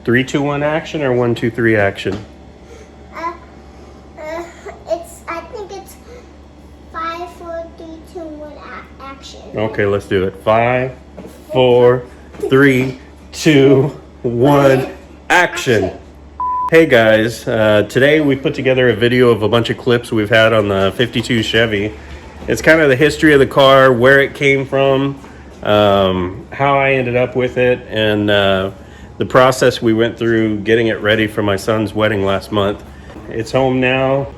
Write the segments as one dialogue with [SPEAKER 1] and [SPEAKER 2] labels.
[SPEAKER 1] 3, 2, 1 action or 1, 2, 3 action?
[SPEAKER 2] I think it's 5, 4, 3, 2, 1 action.
[SPEAKER 1] Okay, let's do it. 5, 4, 3, 2, 1 action. Hey guys, today we put together a video of a bunch of clips we've had on the 52 Chevy. It's kind of the history of the car, where it came from, how I ended up with it, and the process we went through getting it ready for my son's wedding last month. It's home now.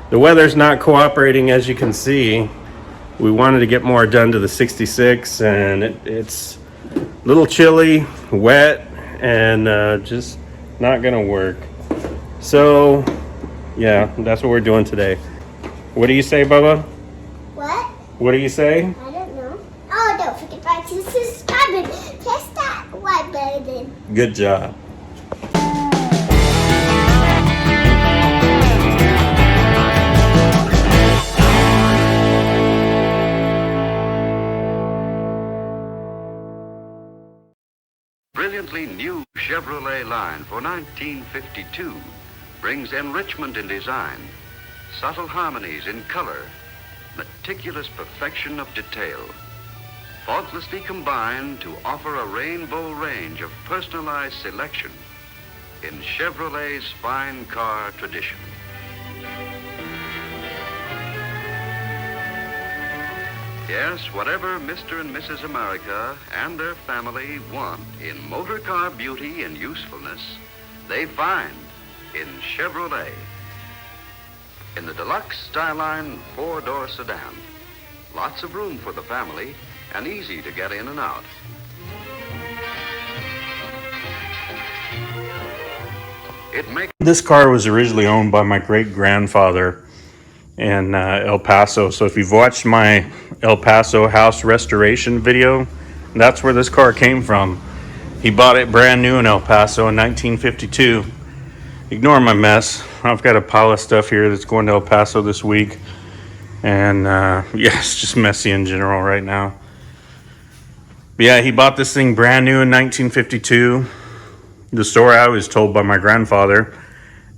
[SPEAKER 1] The weather's not cooperating, as you can see. We wanted to get more done to the 66, and it's a little chilly, wet, and just not gonna work. So yeah, that's what we're doing today. What do you say, Bubba?
[SPEAKER 2] What?
[SPEAKER 1] What do you say?
[SPEAKER 2] I don't know. Oh, don't forget to subscribe and press that white button.
[SPEAKER 1] Good job.
[SPEAKER 3] Brilliantly new Chevrolet line for 1952 brings enrichment in design, subtle harmonies in color, meticulous perfection of detail, faultlessly combined to offer a rainbow range of personalized selection in Chevrolet's fine car tradition. Yes, whatever Mr. and Mrs. America and their family want in motor car beauty and usefulness, they find in Chevrolet. In the Deluxe Styleline 4-door sedan, lots of room for the family and easy to get in and out.
[SPEAKER 1] This car was originally owned by my great-grandfather in El Paso. So if you've watched my El Paso house restoration video, that's where this car came from. He bought it brand new in El Paso in 1952. Ignore my mess. I've got a pile of stuff here that's going to El Paso this week. And yeah, it's just messy in general right now. But yeah, he bought this thing brand new in 1952. The story I was told by my grandfather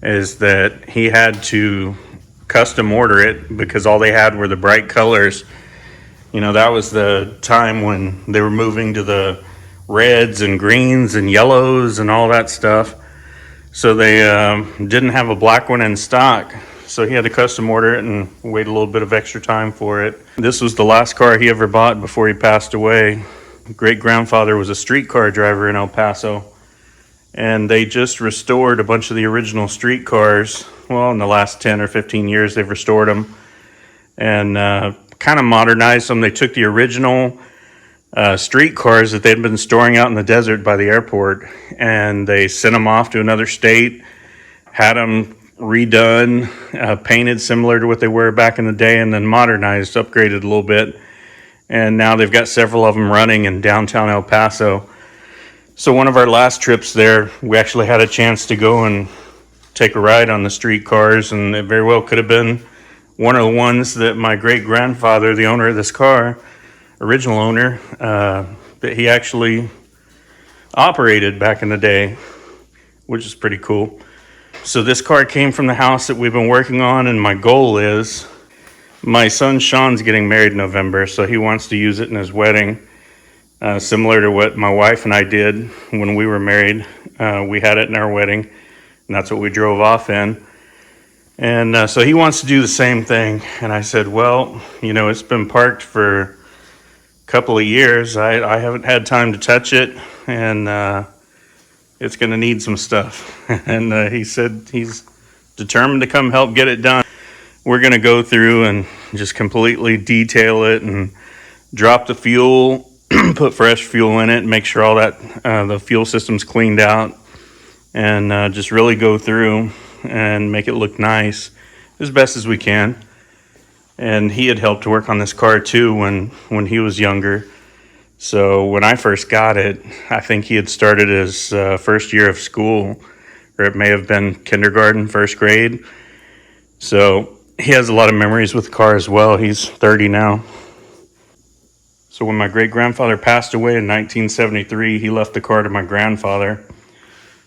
[SPEAKER 1] is that he had to custom order it because all they had were the bright colors. You know, that was the time when they were moving to the reds and greens and yellows and all that stuff. So they didn't have a black one in stock. So he had to custom order it and wait a little bit of extra time for it. This was the last car he ever bought before he passed away. Great-grandfather was a streetcar driver in El Paso. And they just restored a bunch of the original street cars. Well, in the last 10 or 15 years, they've restored them and kind of modernized them. They took the original street cars that they'd been storing out in the desert by the airport, and they sent them off to another state, had them redone, painted similar to what they were back in the day, and then modernized, upgraded a little bit. And now they've got several of them running in downtown El Paso. So one of our last trips there, we actually had a chance to go and take a ride on the street cars, and it very well could have been one of the ones that my great-grandfather, the owner of this car, original owner, that he actually operated back in the day, which is pretty cool. So this car came from the house that we've been working on, and my goal is, my son Sean's getting married in November, so he wants to use it in his wedding. Similar to what my wife and I did when we were married. We had it in our wedding, and that's what we drove off in. And so he wants to do the same thing. And I said, well, you know, it's been parked for a couple of years. I haven't had time to touch it, and it's going to need some stuff. And he said he's determined to come help get it done. We're going to go through and just completely detail it and drop the fuel, put fresh fuel in it, make sure all that the fuel system's cleaned out, and just really go through and make it look nice as best as we can. And he had helped work on this car too when he was younger. So when I first got it, I think he had started his first year of school, or it may have been kindergarten, first grade. So he has a lot of memories with the car as well. He's 30 now. So when my great-grandfather passed away in 1973, he left the car to my grandfather.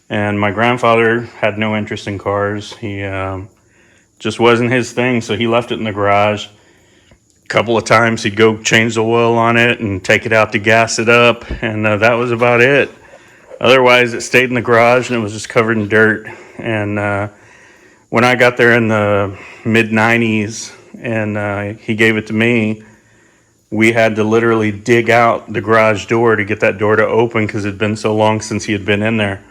[SPEAKER 1] And my grandfather had no interest in cars. He just wasn't his thing, so he left it in the garage. A couple of times he'd go change the oil on it and take it out to gas it up, and that was about it. Otherwise, it stayed in the garage and it was just covered in dirt. And when I got there in the mid-90s and he gave it to me, we had to literally dig out the garage door to get that door to open because it had been so long since he had been in there.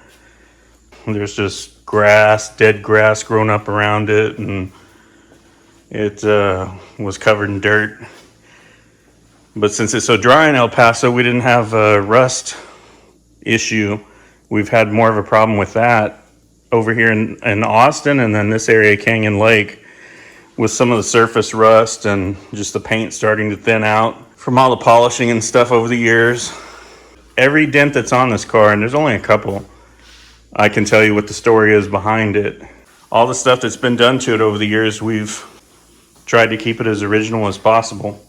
[SPEAKER 1] There's just grass, dead grass growing up around it, and it was covered in dirt. But since it's so dry in El Paso, we didn't have a rust issue. We've had more of a problem with that over here in Austin, and then this area, Canyon Lake, with some of the surface rust and just the paint starting to thin out from all the polishing and stuff over the years. Every dent that's on this car, and there's only a couple, I can tell you what the story is behind it. All the stuff that's been done to it over the years, we've tried to keep it as original as possible.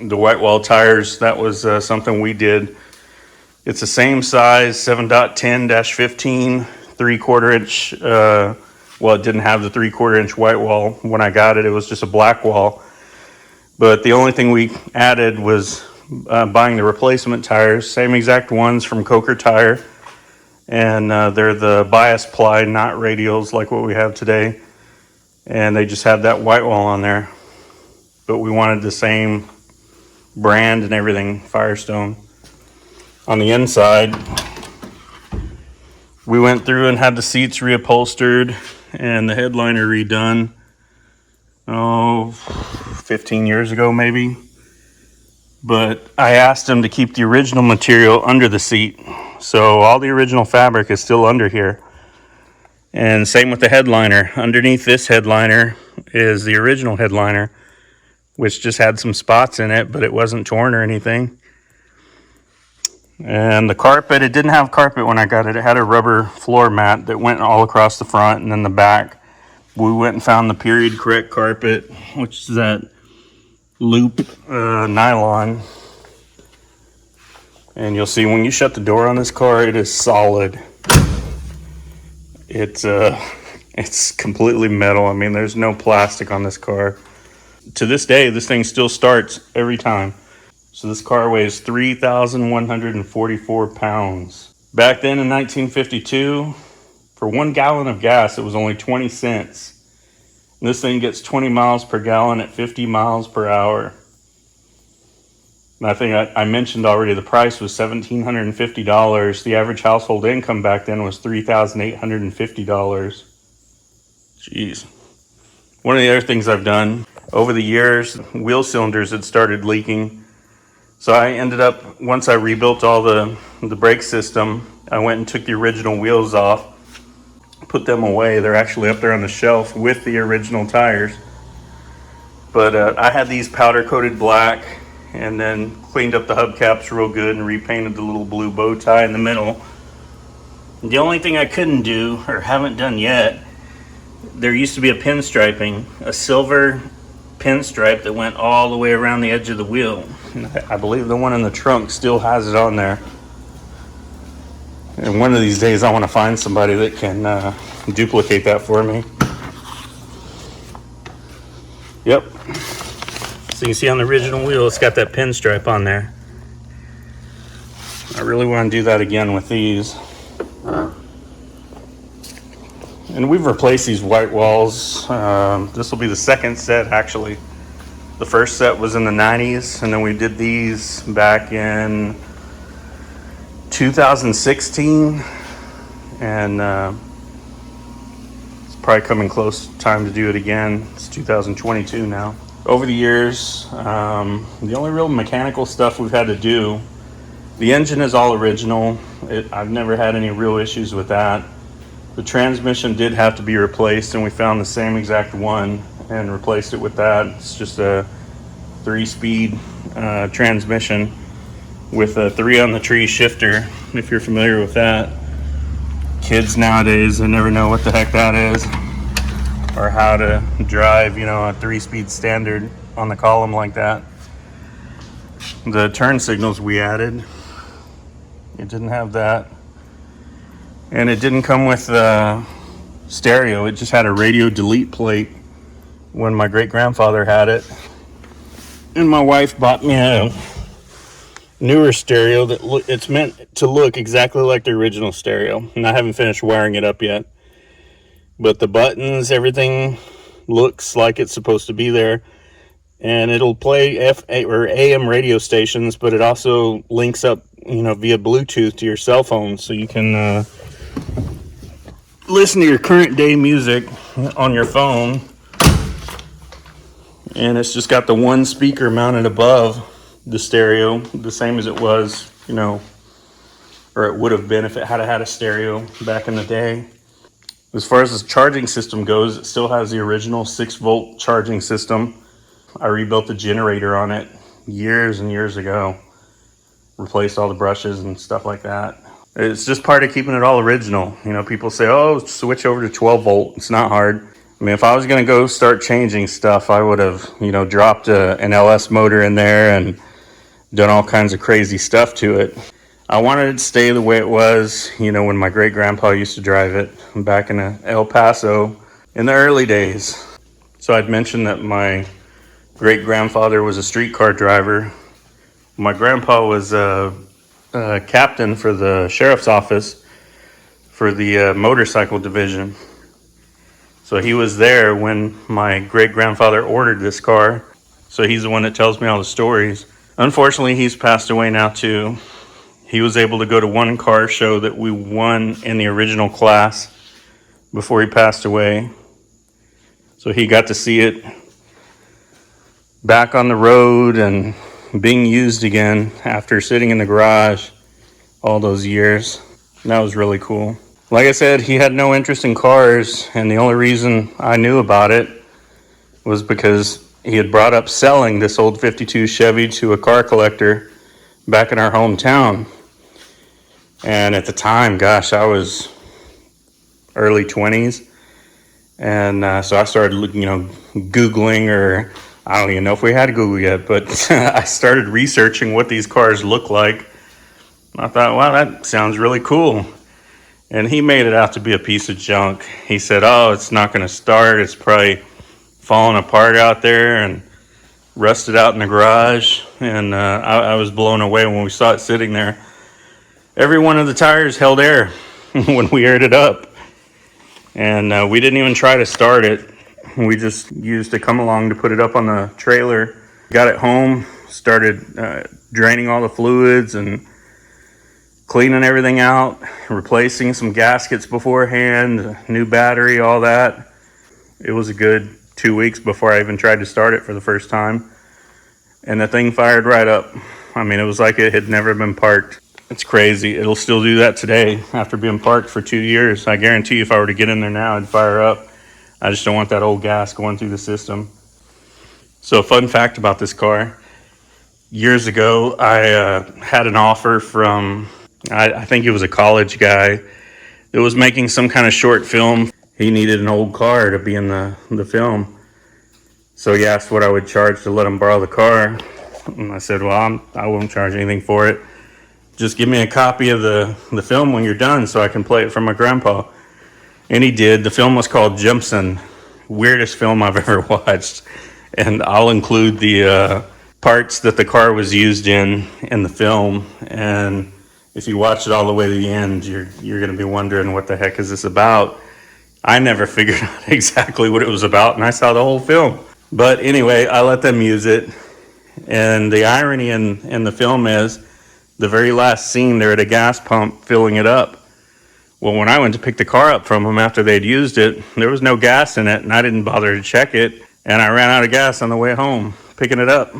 [SPEAKER 1] The white wall tires, that was something we did. It's the same size, 7.10-15, 3/4 inch. Well, it didn't have the 3/4 inch white wall. When I got it, it was just a black wall. But the only thing we added was buying the replacement tires, same exact ones from Coker Tire. And they're the bias ply, not radials like what we have today. And they just have that white wall on there. But we wanted the same brand and everything, Firestone. On the inside, we went through and had the seats reupholstered and the headliner redone, 15 years ago maybe. But I asked him to keep the original material under the seat. So all the original fabric is still under here. And same with the headliner. Underneath this headliner is the original headliner, which just had some spots in it, but it wasn't torn or anything. And the carpet, it didn't have carpet when I got it. It had a rubber floor mat that went all across the front and then the back. We went and found the period correct carpet, which is that loop nylon. And you'll see when you shut the door on this car, it is solid. It's completely metal. I mean, there's no plastic on this car. To this day, this thing still starts every time. So this car weighs 3,144 pounds. Back then in 1952, for 1 gallon of gas, it was only 20 cents. And this thing gets 20 miles per gallon at 50 miles per hour. And I think I mentioned already the price was $1,750. The average household income back then was $3,850. Jeez. One of the other things I've done over the years, wheel cylinders had started leaking. So I ended up, once I rebuilt all the brake system, I went and took the original wheels off, put them away. They're actually up there on the shelf with the original tires. But I had these powder coated black and then cleaned up the hubcaps real good and repainted the little blue bow tie in the middle. The only thing I couldn't do, or haven't done yet, there used to be a pinstriping, a silver pinstripe that went all the way around the edge of the wheel. I believe the one in the trunk still has it on there. And one of these days I want to find somebody that can duplicate that for me. Yep. So you can see on the original wheel, it's got that pinstripe on there. I really want to do that again with these. And we've replaced these white walls. This will be the second set, actually. The first set was in the 90s, and then we did these back in 2016. And it's probably coming close time to do it again. It's 2022 now. Over the years, the only real mechanical stuff we've had to do, the engine is all original. I've never had any real issues with that. The transmission did have to be replaced, and we found the same exact one and replaced it with that. It's just a 3-speed transmission with a 3-on-the-tree shifter, if you're familiar with that. Kids nowadays, they never know what the heck that is or how to drive, a 3-speed standard on the column like that. The turn signals we added, it didn't have that. And it didn't come with stereo. It just had a radio delete plate when my great-grandfather had it. And my wife bought me a newer stereo that it's meant to look exactly like the original stereo. And I haven't finished wiring it up yet. But the buttons, everything looks like it's supposed to be there. And it'll play FM or AM radio stations, but it also links up, via Bluetooth to your cell phone, so you can listen to your current day music on your phone. And it's just got the one speaker mounted above the stereo, the same as it was, or it would have been if it had a stereo back in the day. As far as the charging system goes, it still has the original 6-volt charging system. I rebuilt the generator on it years and years ago. Replaced all the brushes and stuff like that. It's just part of keeping it all original. People say, oh, switch over to 12 volt. It's not hard. I mean, if I was going to go start changing stuff, I would have, dropped an LS motor in there and done all kinds of crazy stuff to it. I wanted it to stay the way it was, when my great-grandpa used to drive it back in El Paso in the early days. So I'd mentioned that my great-grandfather was a streetcar driver. My grandpa was a captain for the sheriff's office for the motorcycle division. So he was there when my great-grandfather ordered this car. So he's the one that tells me all the stories. Unfortunately, he's passed away now too. He was able to go to one car show that we won in the original class before he passed away. So he got to see it back on the road and being used again after sitting in the garage all those years. And that was really cool. Like I said, he had no interest in cars, and the only reason I knew about it was because he had brought up selling this old 52 Chevy to a car collector back in our hometown. And at the time, gosh, I was early 20s. And so I started, Googling, or I don't even know if we had Google yet, but I started researching what these cars look like. I thought, wow, that sounds really cool. And he made it out to be a piece of junk. He said, oh, it's not going to start. It's probably falling apart out there and rusted out in the garage. And I was blown away when we saw it sitting there. Every one of the tires held air when we aired it up. And we didn't even try to start it. We just used a come along to put it up on the trailer. Got it home, started draining all the fluids and cleaning everything out, replacing some gaskets beforehand, new battery, all that. It was a good 2 weeks before I even tried to start it for the first time. And the thing fired right up. I mean, it was like it had never been parked. It's crazy. It'll still do that today after being parked for 2 years. I guarantee you if I were to get in there now, it'd fire up. I just don't want that old gas going through the system. So a fun fact about this car. Years ago, I had an offer from, I think he was a college guy that was making some kind of short film. He needed an old car to be in the film. So he asked what I would charge to let him borrow the car. And I said, well, I won't charge anything for it. Just give me a copy of the film when you're done so I can play it for my grandpa. And he did. The film was called Jimson. Weirdest film I've ever watched. And I'll include the parts that the car was used in the film. And if you watch it all the way to the end, you're going to be wondering what the heck is this about. I never figured out exactly what it was about, and I saw the whole film. But anyway, I let them use it. And the irony in the film is, the very last scene, they're at a gas pump filling it up. Well, when I went to pick the car up from them after they'd used it, there was no gas in it, and I didn't bother to check it. And I ran out of gas on the way home, picking it up.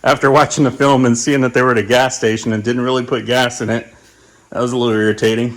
[SPEAKER 1] After watching the film and seeing that they were at a gas station and didn't really put gas in it, that was a little irritating.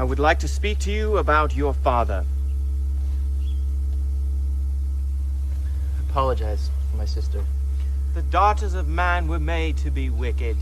[SPEAKER 4] I would like to speak to you about your father.
[SPEAKER 5] Apologize for my sister.
[SPEAKER 4] The daughters of man were made to be wicked.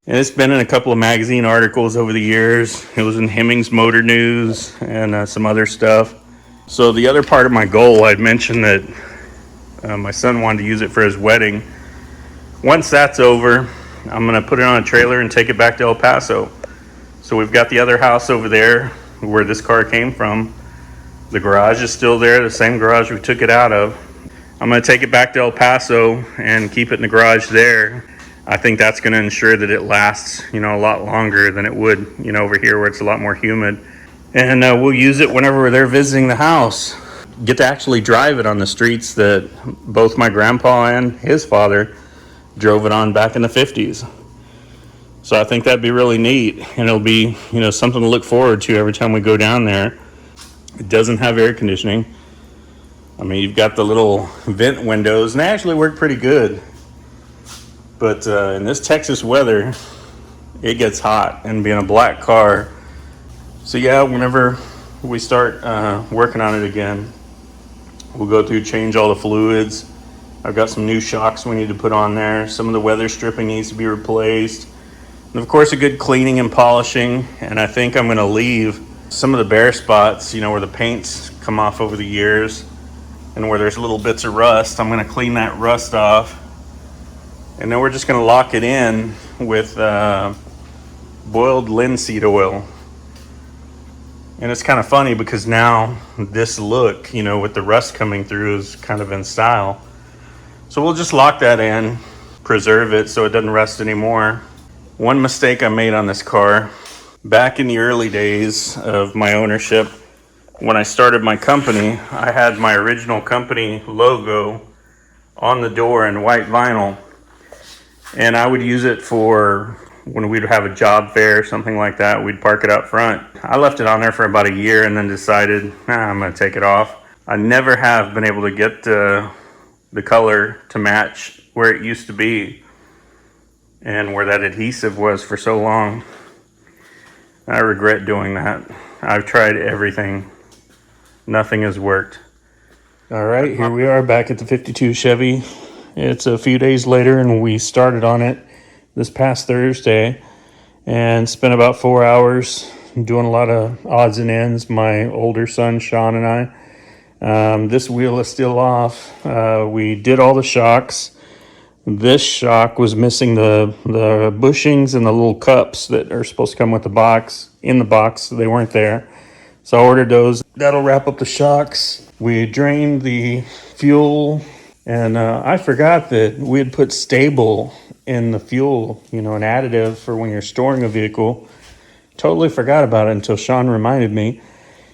[SPEAKER 1] And it's been in a couple of magazine articles over the years. It was in Hemmings Motor News and some other stuff. So the other part of my goal, I'd mentioned that my son wanted to use it for his wedding. Once that's over, I'm going to put it on a trailer and take it back to El Paso. So we've got the other house over there where this car came from. The garage is still there, the same garage we took it out of. I'm going to take it back to El Paso and keep it in the garage there. I think that's going to ensure that it lasts, a lot longer than it would, over here where it's a lot more humid. And we'll use it whenever we're there visiting the house. Get to actually drive it on the streets that both my grandpa and his father drove it on back in the 50s. So I think that'd be really neat, and it'll be, something to look forward to every time we go down there. It doesn't have air conditioning. I mean, you've got the little vent windows, and they actually work pretty good. But in this Texas weather, it gets hot, and being a black car. So yeah, whenever we start working on it again, we'll go through, change all the fluids. I've got some new shocks we need to put on there. Some of the weather stripping needs to be replaced. And of course, a good cleaning and polishing. And I think I'm going to leave some of the bare spots, where the paint's come off over the years and where there's little bits of rust. I'm going to clean that rust off. And then we're just going to lock it in with boiled linseed oil. And it's kind of funny because now this look, with the rust coming through is kind of in style. So we'll just lock that in, preserve it so it doesn't rust anymore. One mistake I made on this car, back in the early days of my ownership, when I started my company, I had my original company logo on the door in white vinyl. And I would use it for when we'd have a job fair or something like that. We'd park it out front. I left it on there for about a year and then decided, I'm going to take it off. I never have been able to get the color to match where it used to be and where that adhesive was for so long. I regret doing that. I've tried everything. Nothing has worked. All right, here we are back at the 52 Chevy. It's a few days later, and we started on it this past Thursday and spent about 4 hours doing a lot of odds and ends, my older son, Sean, and I. This wheel is still off. We did all the shocks. This shock was missing the bushings and the little cups that are supposed to come with the box. In the box, they weren't there. So I ordered those. That'll wrap up the shocks. We drained the fuel. And I forgot that we had put stable in the fuel, an additive for when you're storing a vehicle. Totally forgot about it until Sean reminded me.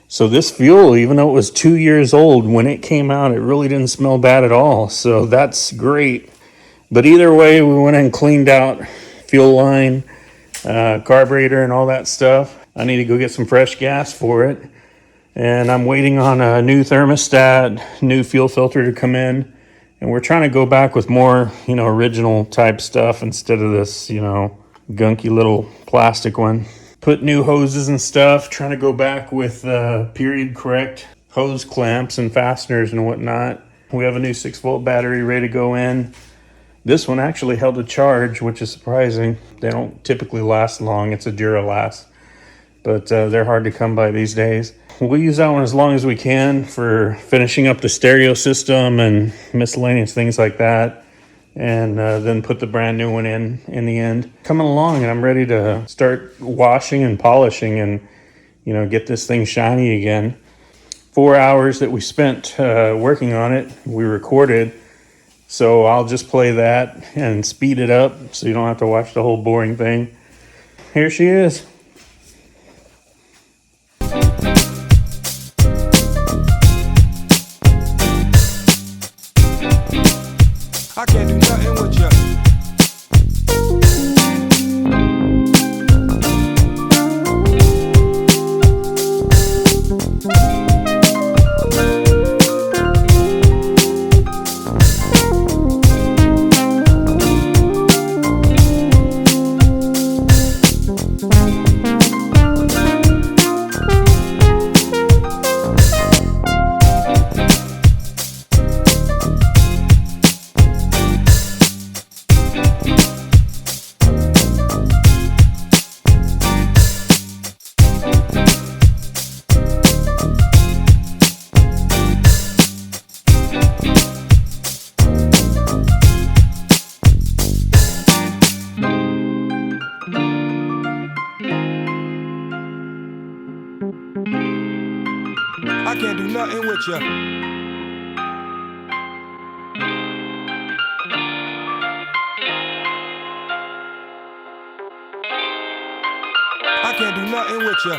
[SPEAKER 1] So this fuel, even though it was 2 years old, when it came out, it really didn't smell bad at all. So that's great. But either way, we went and cleaned out fuel line, carburetor, and all that stuff. I need to go get some fresh gas for it. And I'm waiting on a new thermostat, new fuel filter to come in. And we're trying to go back with more, original type stuff instead of this, gunky little plastic one. Put new hoses and stuff, trying to go back with period correct hose clamps and fasteners and whatnot. We have a new 6-volt battery ready to go in. This one actually held a charge, which is surprising. They don't typically last long. It's a Duralast, but they're hard to come by these days. We'll use that one as long as we can for finishing up the stereo system and miscellaneous things like that. And then put the brand new one in the end. Coming along, and I'm ready to start washing and polishing and, get this thing shiny again. 4 hours that we spent working on it, we recorded. So I'll just play that and speed it up so you don't have to watch the whole boring thing. Here she is.
[SPEAKER 5] I can't do nothing with you. I can't do nothing with you. I can't do nothing with you.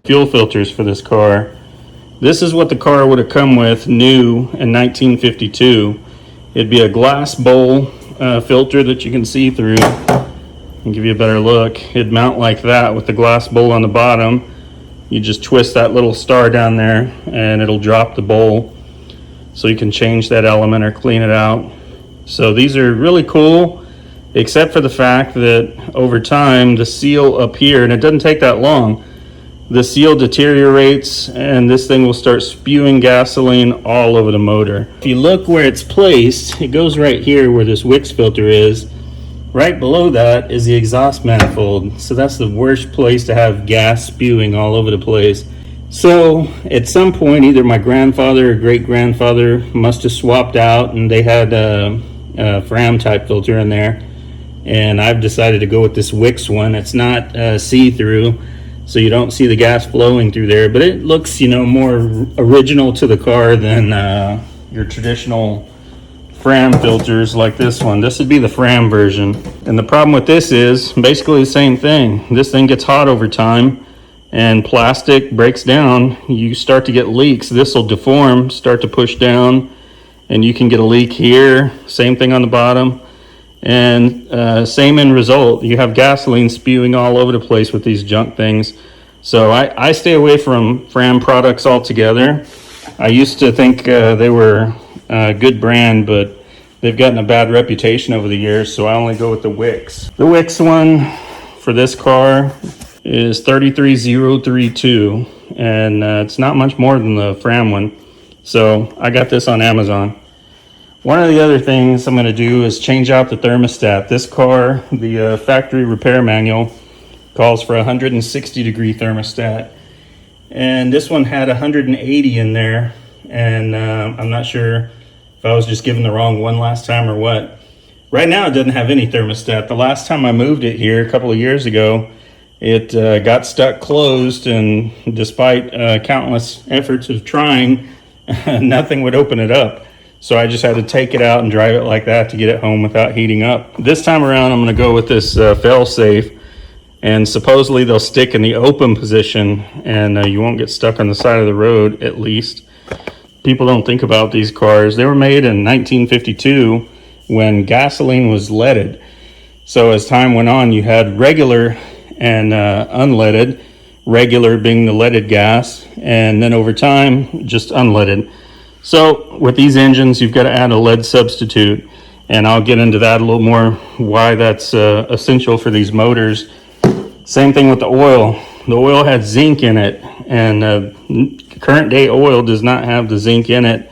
[SPEAKER 1] fuel filters for this car. This is what the car would have come with new in 1952. It'd be a glass bowl filter that you can see through. I'll give you a better look. It'd mount like that with the glass bowl on the bottom. You just twist that little star down there and it'll drop the bowl, so you can change that element or clean it out. So these are really cool, except for the fact that over time the seal up here, and it doesn't take that long, the seal deteriorates and this thing will start spewing gasoline all over the motor. If you look where it's placed, it goes right here where this Wix filter is. Right below that is the exhaust manifold. So that's the worst place to have gas spewing all over the place. So at some point, either my grandfather or great grandfather must have swapped out and they had a Fram type filter in there. And I've decided to go with this Wix one. It's not see-through, so you don't see the gas flowing through there, but it looks, you know, more original to the car than your traditional Fram filters like this one. This would be the Fram version. And the problem with this is basically the same thing. This thing gets hot over time and plastic breaks down. You start to get leaks. This will deform, start to push down, and you can get a leak here. Same thing on the bottom. And same end result. You have gasoline spewing all over the place with these junk things. So I stay away from Fram products altogether. I used to think they were a good brand, but they've gotten a bad reputation over the years, so I only go with the Wix. The Wix one for this car is 33032, and it's not much more than the Fram one. So I got this on Amazon. One of the other things I'm going to do is change out the thermostat. This car, the factory repair manual, calls for a 160 degree thermostat. And this one had 180 in there. And I'm not sure if I was just given the wrong one last time or what. Right now it doesn't have any thermostat. The last time I moved it here a couple of years ago, it got stuck closed, and despite countless efforts of trying, nothing would open it up. So I just had to take it out and drive it like that to get it home without heating up. This time around, I'm going to go with this fail-safe, and supposedly they'll stick in the open position, and you won't get stuck on the side of the road, at least. People don't think about these cars. They were made in 1952 when gasoline was leaded. So as time went on, you had regular and unleaded, regular being the leaded gas, and then over time, just unleaded. So with these engines, you've got to add a lead substitute, and I'll get into that a little more, why that's essential for these motors. Same thing with the oil. The oil had zinc in it, and current day oil does not have the zinc in it.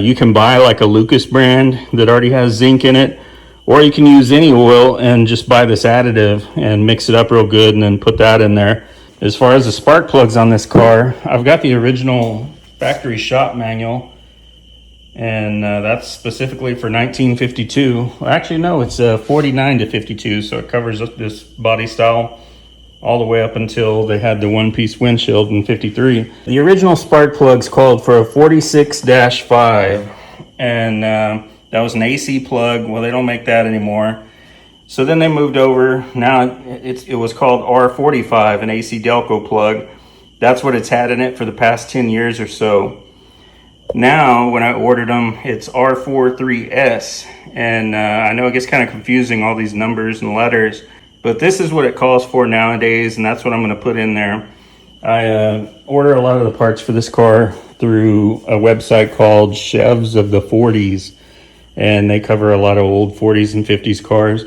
[SPEAKER 1] You can buy like a Lucas brand that already has zinc in it, or you can use any oil and just buy this additive and mix it up real good and then put that in there. As far as the spark plugs on this car, I've got the original factory shop manual, and that's specifically for 1952. Well, actually, no, it's 49 to 52, so it covers this body style all the way up until they had the one-piece windshield in 53. The original spark plugs called for a 46-5, and that was an AC plug. Well, they don't make that anymore. So then they moved over. Now it was called R45, an AC Delco plug. That's what it's had in it for the past 10 years or so. Now, when I ordered them, it's R43S. And I know it gets kind of confusing, all these numbers and letters, but this is what it calls for nowadays, and that's what I'm going to put in there. I order a lot of the parts for this car through a website called Chevs of the 40s, and they cover a lot of old 40s and 50s cars.